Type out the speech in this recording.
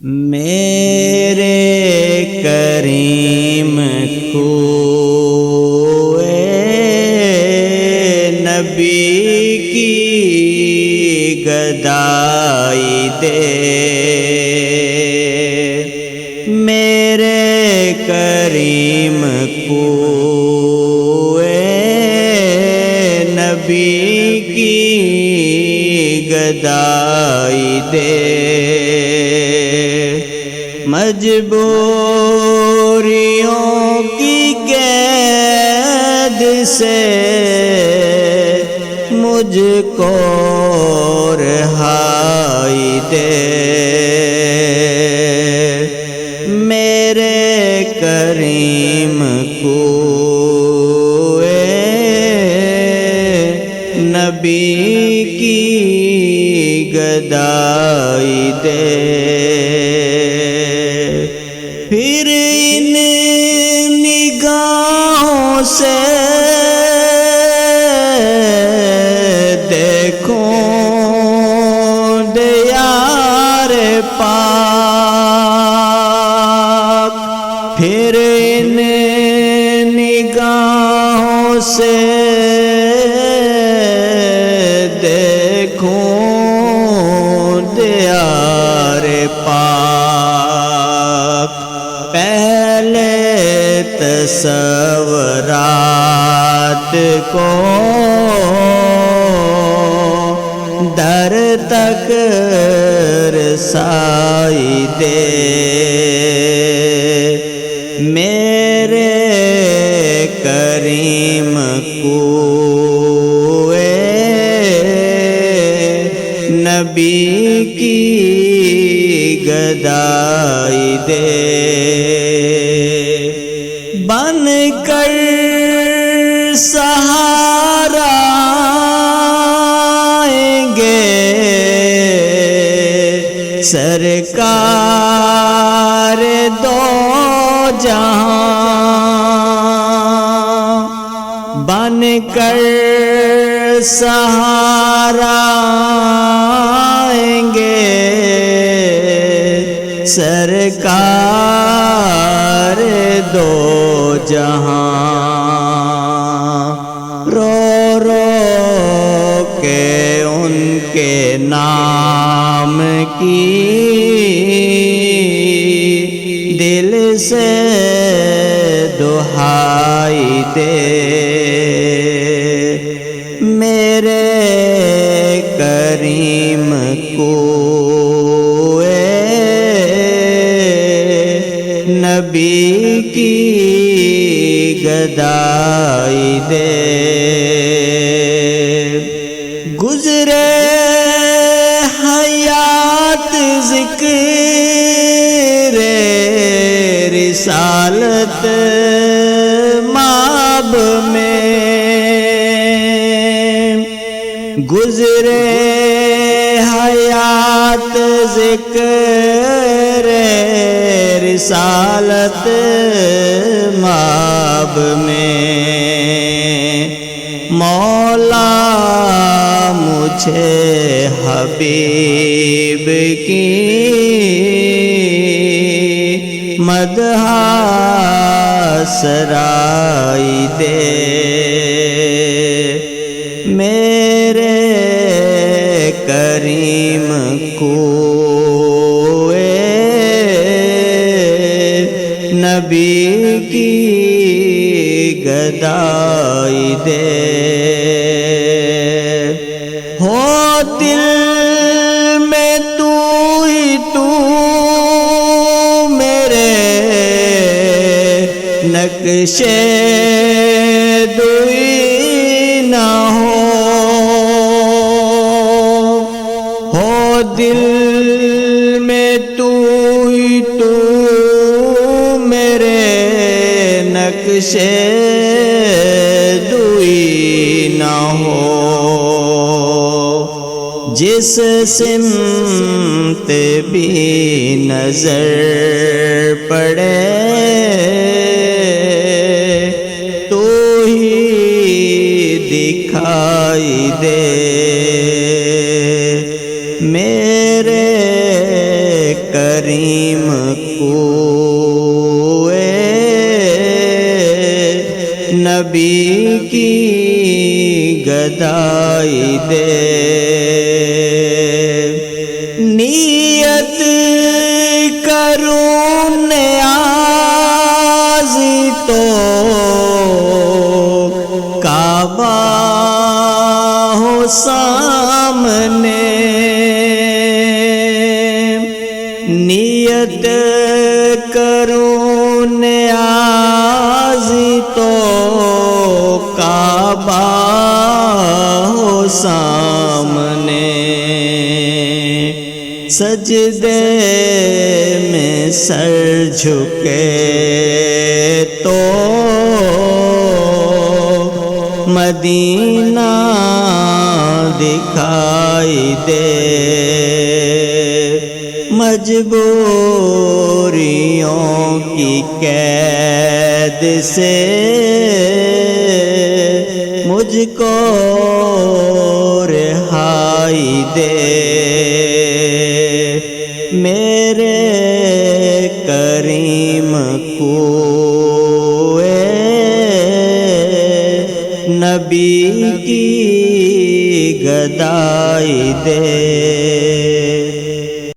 میرے کریم کو نبی کی گدائی دے، میرے کریم کو نبی کی گدائی دے، مجبوریوں کی قید سے مجھ کو رہائی دے، میرے کریم کو نبی کی گدائی دے، پھر ان نگاہوں سے دیکھوں دیار پاک، پھر ان نگاہوں سے دیکھوں دیار پاک، پہلے تصورات کو در تک رسائی دے، میرے کریم کو نبی کی گدائی دے، بن کر سہارا آئیں گے سرکار دو جہاں، بن کر سہارا آئیں گے سرکار دو جہاں، رو رو کے ان کے نام کی دل سے دہائی دے، میرے کریم کو نبی کی گدائی دے، گزرے حیات ذکر رسالت ماب میں، گزرے حیات ذکر رسالت ماب میں، مولا مجھے حبیب کی مدح سرائی دے، میرے کریم کو نبی کی گدائی دے، ہو دل میں تو ہی تو میرے نقشے دوئی نہ ہو دل میں تو ہی تو میرے نقشے دوئی نہ ہو، جس سمت بھی نظر پڑے تو ہی دکھائی دے، میرے کریم کریم کو نبی کی گدائی دے نیت کروں نیازی تو کعبہ ہو سامنے نیت کروں نیازی تو کعبہ ہو سامنے سجدے میں سر جھکے تو مدینہ دکھائی دے مجبوریوں کی قید سے مجھ کو رہائی دے میرے کریم کو نبی کی گدائی دے